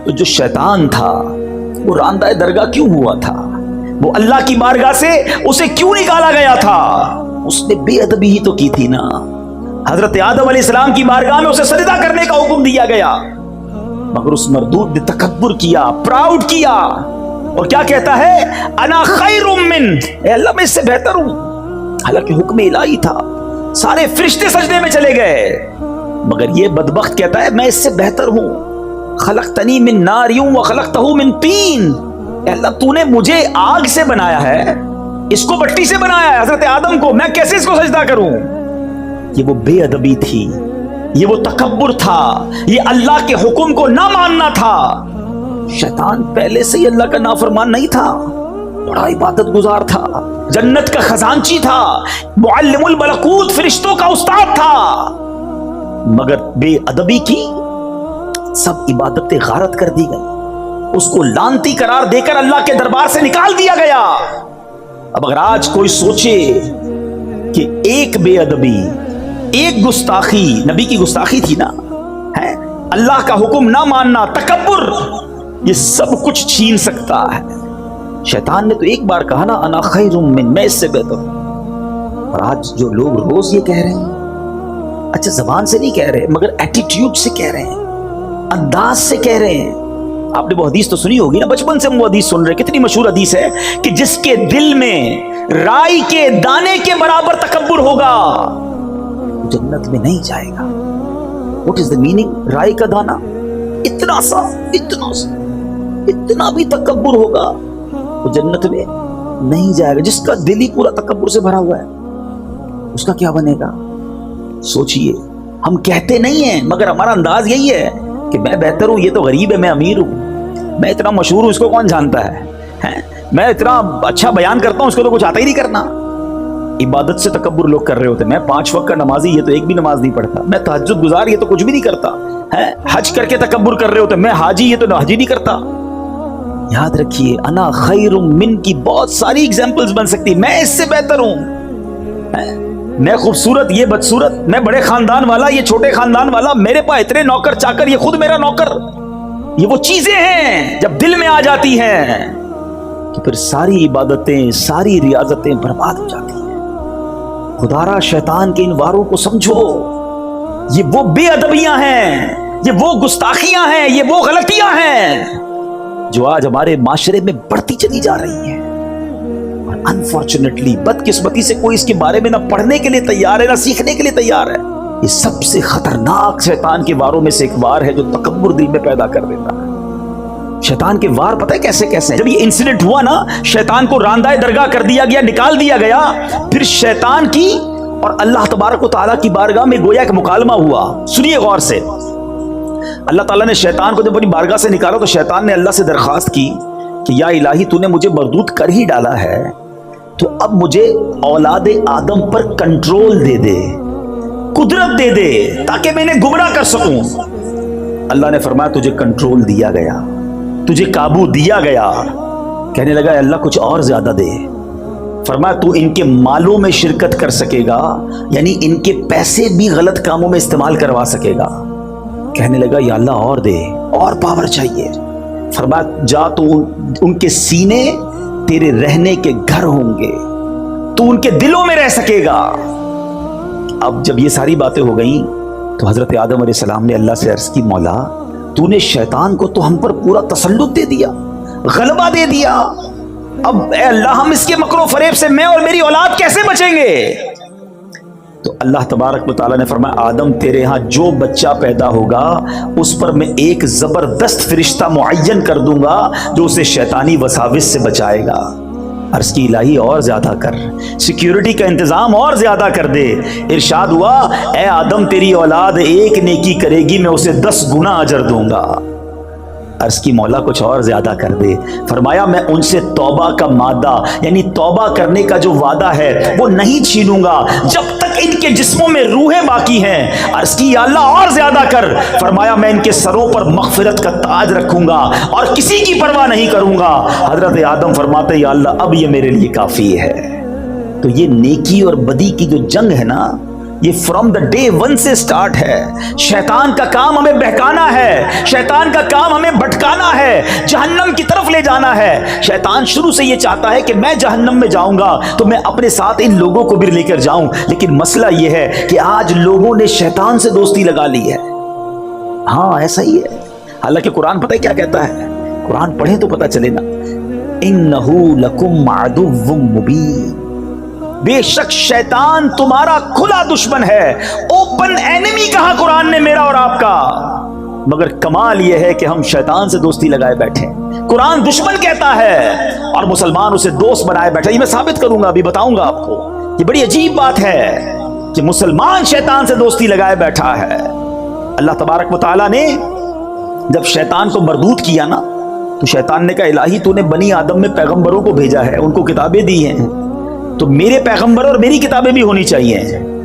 تو جو شیطان تھا وہ راندہ درگاہ کیوں ہوا تھا؟ وہ اللہ کی بارگاہ سے اسے کیوں نکالا گیا تھا؟ اس نے بے ادبی ہی تو کی تھی نا۔ حضرت آدم علیہ السلام کی بارگاہ میں اسے سجدہ کرنے کا حکم دیا گیا، مگر اس مردود نے تکبر کیا، پراؤڈ کیا، اور کیا کہتا ہے؟ انا خیر من، اے اللہ میں اس سے بہتر ہوں۔ حالانکہ حکم الہی تھا، سارے فرشتے سجدے میں چلے گئے، مگر یہ بدبخت کہتا ہے میں اس سے بہتر ہوں۔ خلقتنی من نار وخلقتہ من طین، اے اللہ تو نے مجھے آگ سے بنایا ہے، اس کو مٹی سے بنایا ہے، حضرت آدم کو، میں کیسے اس کو سجدہ کروں؟ یہ وہ بے ادبی تھی، یہ وہ تکبر تھا، یہ اللہ کے حکم کو نہ ماننا تھا۔ شیطان پہلے سے ہی اللہ کا نافرمان نہیں تھا، بڑا عبادت گزار تھا، جنت کا خزانچی تھا، معلم الملکوت، فرشتوں کا استاد تھا، مگر بے ادبی کی، سب عبادتیں غارت کر دی گئی، اس کو لعنتی قرار دے کر اللہ کے دربار سے نکال دیا گیا۔ اب اگر آج کوئی سوچے کہ ایک بے ادبی، ایک گستاخی، نبی کی گستاخی تھی نا، ہے اللہ کا حکم نہ ماننا، تکبر، یہ سب کچھ چھین سکتا ہے۔ شیطان نے تو ایک بار کہا نا انا خیر من، میں اس سے بہتر ہوں، اور آج جو لوگ روز یہ کہہ رہے ہیں، اچھا زبان سے نہیں کہہ رہے مگر ایٹیٹیوڈ سے کہہ رہے ہیں، انداز سے کہہ رہے ہیں۔ آپ نے وہ حدیث تو سنی ہوگی نا، بچپن سے ہم وہ حدیث سن رہے ہیں، کتنی مشہور حدیث ہے کہ جس کے دل میں رائی کے دانے کے برابر تکبر ہوگا جنت میں نہیں جائے گا۔ What is the meaning؟ رائی کا دانہ، اتنا سا اتنا بھی تکبر ہوگا وہ جنت میں نہیں جائے گا۔ جس کا دل ہی پورا تکبر سے بھرا ہوا ہے اس کا کیا بنے گا؟ سوچئے، ہم کہتے نہیں ہیں مگر ہمارا انداز یہی ہے کہ میں بہتر ہوں، یہ تو غریب ہے، میں امیر ہوں، میں اتنا مشہور ہوں، اس کو کون جانتا ہے، میں اتنا اچھا بیان کرتا ہوں، اس کو تو کچھ آتا ہی نہیں کرنا۔ عبادت سے تکبر لوگ کر رہے ہوتے ہیں، میں 5 وقت کا نمازی، یہ تو ایک بھی نماز نہیں پڑھتا، میں تہجد گزار، یہ تو کچھ بھی نہیں کرتا ہے، حج کر کے تکبر کر رہے ہوتے ہیں، میں حاجی، یہ تو حج ہی نہیں کرتا۔ یاد رکھیے انا خیر من کی بہت ساری ایگزامپلز بن سکتی، میں اس سے بہتر ہوں، میں خوبصورت، یہ بدصورت، میں بڑے خاندان والا، یہ چھوٹے خاندان والا، میرے پاس اتنے نوکر چاکر، یہ خود میرا نوکر۔ یہ وہ چیزیں ہیں جب دل میں آ جاتی ہیں تو پھر ساری عبادتیں، ساری ریاضتیں برباد ہو جاتی ہیں۔ خدارا شیطان کے ان واروں کو سمجھو، یہ وہ بے ادبیاں ہیں، یہ وہ گستاخیاں ہیں، یہ وہ غلطیاں ہیں جو آج ہمارے معاشرے میں بڑھتی چلی جا رہی ہیں، اور انفارچونیٹلی، بدقسمتی سے کوئی اس کے بارے میں نہ پڑھنے کے لیے تیار ہے، نہ سیکھنے کے لیے تیار ہے۔ یہ سب سے خطرناک شیطان کے واروں میں سے ایک وار ہے جو تکبر دل میں پیدا کر دیتا ہے۔ شیطان کے وار پتہ ہے کیسے کیسے؟ جب یہ انسیڈنٹ ہوا نا، شیطان کو راندہ درگاہ کر دیا گیا، نکال دیا گیا، پھر شیطان کی اور اللہ تبارک و تعالیٰ کی بارگاہ میں گویا ایک مکالمہ ہوا۔ سنیے غور سے، اللہ تعالیٰ نے شیطان کو جب اپنی بارگاہ سے نکالا تو شیطان نے اللہ سے درخواست کی کہ یا الہی تو نے مجھے مردود کر ہی ڈالا ہے، تو اب مجھے اولاد آدم پر کنٹرول دے دے، قدرت دے دے، تاکہ میں انہیں گمراہ کر سکوں۔ اللہ نے فرمایا تجھے کنٹرول دیا گیا، تجھے قابو دیا گیا۔ کہنے لگا اللہ کچھ اور زیادہ دے۔ فرمایا تو ان کے مالوں میں شرکت کر سکے گا، یعنی ان کے پیسے بھی غلط کاموں میں استعمال کروا سکے گا۔ کہنے لگا یا اللہ اور دے، اور پاور چاہیے۔ فرمایا جا تو ان کے سینے تیرے رہنے کے گھر ہوں گے، تو ان کے دلوں میں رہ سکے گا۔ اب جب یہ ساری باتیں ہو گئیں تو حضرت آدم علیہ السلام نے اللہ سے عرض کی مولا تو نے شیطان کو تو ہم پر پورا تسلط دے دیا، غلبہ دے دیا، اب اے اللہ ہم اس کے مکر و فریب سے میں اور میری اولاد کیسے بچیں گے؟ تو اللہ تبارک و تعالیٰ نے فرمایا آدم تیرے ہاں جو بچہ پیدا ہوگا اس پر میں ایک زبردست فرشتہ معین کر دوں گا جو اسے شیطانی وساوس سے بچائے گا۔ عرض کی الہی اور زیادہ کر، سیکیورٹی کا انتظام اور زیادہ کر دے۔ ارشاد ہوا اے آدم تیری اولاد ایک نیکی کرے گی میں اسے 10 گنا اجر دوں گا۔ عرض کی مولا کچھ اور زیادہ کر دے۔ فرمایا میں ان سے توبہ کا مادہ یعنی توبہ کرنے کا جو وعدہ ہے وہ نہیں چھینوں گا جب تک ان کے جسموں میں روحیں باقی ہیں۔ عرض کی یا اللہ اور زیادہ کر۔ فرمایا میں ان کے سروں پر مغفرت کا تاج رکھوں گا اور کسی کی پرواہ نہیں کروں گا۔ حضرت آدم فرماتے یا اللہ اب یہ میرے لیے کافی ہے۔ تو یہ نیکی اور بدی کی جو جنگ ہے نا، یہ فرام دا ڈے ون سے سٹارٹ ہے. شیطان کا کام ہمیں بہکانا ہے, شیطان کا کام ہمیں بھٹکانا ہے, جہنم کی طرف لے جانا ہے. شیطان شروع سے یہ چاہتا ہے کہ میں جہنم میں جاؤں گا تو میں اپنے ساتھ ان لوگوں کو بھی لے کر جاؤں, لیکن مسئلہ یہ ہے کہ آج لوگوں نے شیطان سے دوستی لگا لی ہے. ہاں ایسا ہی ہے. حالانکہ قرآن پتہ ہے کیا کہتا ہے؟ قرآن پڑھیں تو پتہ چلے نا. انہو لکم عدو مبین, بے شک شیطان تمہارا کھلا دشمن ہے. اوپن اینیمی کہا قرآن نے میرا اور آپ کا. مگر کمال یہ ہے کہ ہم شیطان سے دوستی لگائے بیٹھے. قرآن دشمن کہتا ہے اور مسلمان اسے دوست بنائے بیٹھے. یہ میں ثابت کروں گا, ابھی بتاؤں گا آپ کو. یہ بڑی عجیب بات ہے کہ مسلمان شیطان سے دوستی لگائے بیٹھا ہے. اللہ تبارک و تعالیٰ نے جب شیطان کو مردود کیا نا, تو شیطان نے کہا الہی تو نے بنی آدم میں پیغمبروں کو بھیجا ہے, ان کو کتابیں دی ہیں, تو میرے پیغمبر اور میری کتابیں بھی ہونی چاہیے.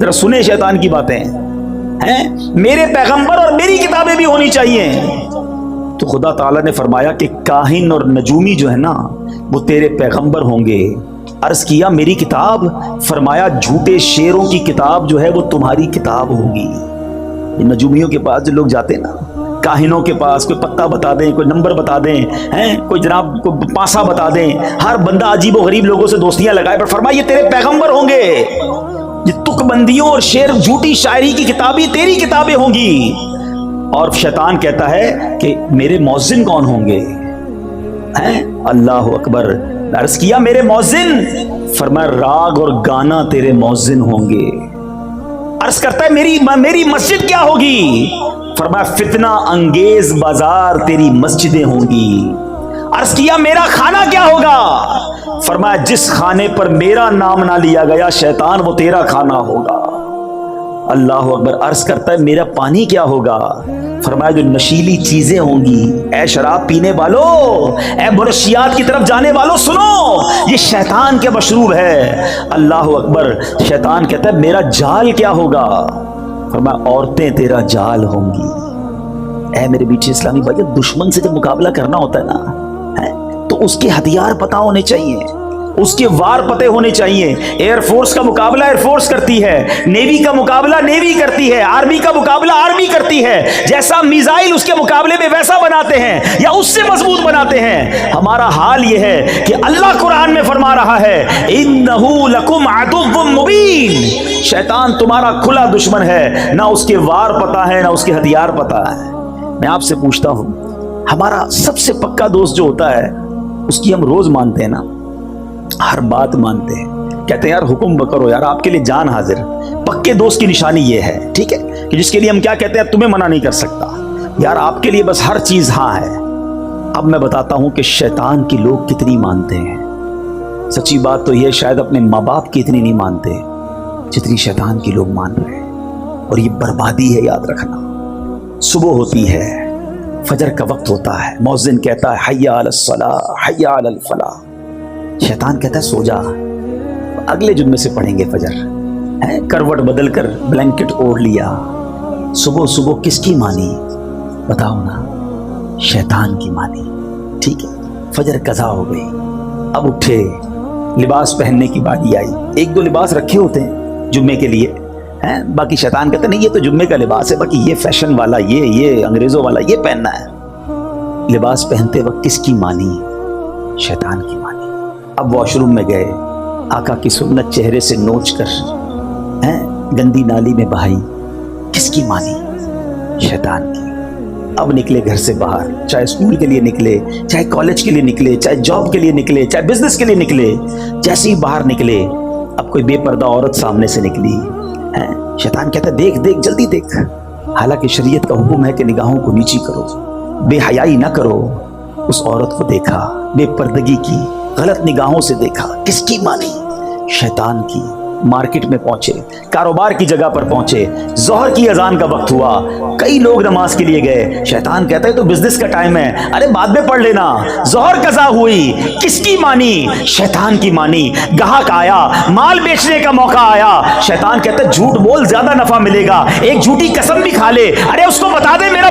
ذرا سنیں شیطان کی باتیں ہیں, میرے پیغمبر اور میری کتابیں بھی ہونی چاہیے. تو خدا تعالیٰ نے فرمایا کہ کاہن اور نجومی جو ہے نا وہ تیرے پیغمبر ہوں گے. عرض کیا میری کتاب؟ فرمایا جھوٹے شیروں کی کتاب جو ہے وہ تمہاری کتاب ہوگی. نجومیوں کے پاس جو لوگ جاتے ہیں نا, کاہنوں کے پاس, کوئی پتہ بتا دیں, کوئی نمبر بتا دیں, کوئی جناب کوئی پاسا بتا دیں, ہر بندہ عجیب و غریب لوگوں سے دوستیاں لگائے, پر فرمایا یہ تیرے پیغمبر ہوں گے. یہ تک بندیوں اور شعر جھوٹی شاعری کی کتابیں تیری کتابیں ہوں گی. اور شیطان کہتا ہے کہ میرے مؤذن کون ہوں گے؟ اللہ اکبر. عرض کیا میرے مؤذن؟ فرمایا راگ اور گانا تیرے مؤذن ہوں گے. عرض کرتا ہے میری مسجد کیا ہوگی؟ فرمایا فتنہ انگیز بازار تیری مسجدیں ہوں گی. عرض کیا میرا کھانا کیا ہوگا؟ فرمایا جس کھانے پر میرا نام نہ لیا گیا شیطان وہ تیرا کھانا ہوگا. اللہ اکبر. عرض کرتا ہے میرا پانی کیا ہوگا؟ فرمایا جو نشیلی چیزیں ہوں گی, اے شراب پینے والوں, اے منشیات کی طرف جانے والوں, سنو یہ شیطان کے مشروب ہے. اللہ اکبر. شیطان کہتا ہے میرا جال کیا ہوگا؟ فرمایا عورتیں تیرا جال ہوں گی. اے میرے بیچے اسلامی بھائی, دشمن سے جب مقابلہ کرنا ہوتا ہے نا تو اس کے ہتھیار پتہ ہونے چاہیے, اس کے وار پتے ہونے چاہیے. ایئر فورس کا مقابلہ ایئر فورس کرتی ہے, نیوی کا مقابلہ نیوی کرتی ہے, آرمی کا مقابلہ آرمی کرتی ہے. جیسا میزائل اس کے مقابلے میں ویسا بناتے ہیں یا اس سے مضبوط بناتے ہیں. ہمارا حال یہ ہے کہ اللہ قرآن میں فرما رہا ہے انہو لکم عدو مبین, شیطان تمہارا کھلا دشمن ہے, نہ اس کے وار پتہ ہے نہ اس کے ہتھیار پتہ ہے. میں آپ سے پوچھتا ہوں, ہمارا سب سے پکا دوست جو ہوتا ہے اس کی ہم روز مانتے ہیں نا, ہر بات مانتے ہیں, کہتے ہیں یار حکم کرو یار, آپ کے لیے جان حاضر. پکے دوست کی نشانی یہ ہے, ٹھیک ہے, کہ جس کے لیے ہم کیا کہتے ہیں تمہیں منع نہیں کر سکتا یار, آپ کے لیے بس ہر چیز ہاں ہے. اب میں بتاتا ہوں کہ شیطان کی لوگ کتنی مانتے ہیں. سچی بات تو یہ شاید اپنے ماں باپ کی اتنی نہیں مانتے جتنی شیطان کی لوگ مان رہے ہیں. اور یہ بربادی ہے, یاد رکھنا. صبح ہوتی ہے, فجر کا وقت ہوتا ہے, مؤذن کہتا ہے حی علی الصلاۃ حی علی الفلاح. شیطان کہتا ہے سو جا, اگلے جمعے سے پڑھیں گے فجر. کروٹ بدل کر بلینکٹ اوڑھ لیا. صبح صبح کس کی مانی بتاؤ نا؟ شیطان کی مانی. ٹھیک ہے, فجر قضا ہو گئی, اب اٹھے, لباس پہننے کی باری آئی. ایک دو لباس رکھے ہوتے ہیں جمعے کے لیے, باقی شیطان کہتے نہیں یہ تو جمعے کا لباس ہے, باقی یہ فیشن والا, یہ انگریزوں والا یہ پہننا ہے. لباس پہنتے وقت کس کی مانی؟ شیطان کی مانی. اب واش روم میں گئے, آقا کی سنت چہرے سے نوچ کر گندی نالی میں بہائی, کس کی مانی؟ شیطان کی. اب نکلے گھر سے باہر, چاہے اسکول کے لیے نکلے, چاہے کالج کے لیے نکلے, چاہے جاب کے لیے نکلے, چاہے بزنس کے لیے نکلے, جیسے ہی باہر نکلے اب کوئی بے پردہ عورت سامنے سے نکلی, شیطان کہتا ہے دیکھ دیکھ جلدی دیکھ. حالانکہ شریعت کا حکم ہے کہ نگاہوں کو نیچی کرو, بے حیائی نہ کرو. اس عورت کو دیکھا, بے پردگی کی, غلط نگاہوں سے دیکھا, کس کی مانی؟ شیطان کی. مارکیٹ میں پہنچے, کاروبار کی جگہ پر پہنچے, ظہر کی اذان کا وقت ہوا, کئی لوگ نماز کے لیے گئے. شیطان کہتا ہے تو بزنس کا ٹائم ہے, ارے بعد میں پڑھ لینا. ظہر قضا ہوئی, کس کی مانی؟ شیطان کی مانی. گاہک آیا, مال بیچنے کا موقع آیا, شیطان کہتا ہے جھوٹ بول زیادہ نفع ملے گا, ایک جھوٹی قسم بھی کھا لے, ارے اس کو بتا دے میرا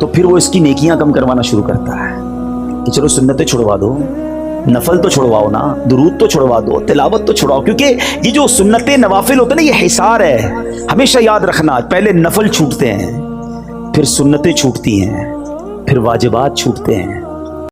تو پھر وہ اس کی نیکیاں کم کروانا شروع کرتا ہے کہ چلو سنتیں چھڑوا دو، نفل تو چھڑواؤ نا، درود تو چھڑوا دو، تلاوت تو چھڑواؤ، کیونکہ یہ جو سنتیں نوافل ہوتے ہیں نا، یہ حصار ہے. ہمیشہ یاد رکھنا، پہلے نفل چھوٹتے ہیں، پھر سنتیں چھوٹتی ہیں، پھر واجبات چھوٹتے ہیں،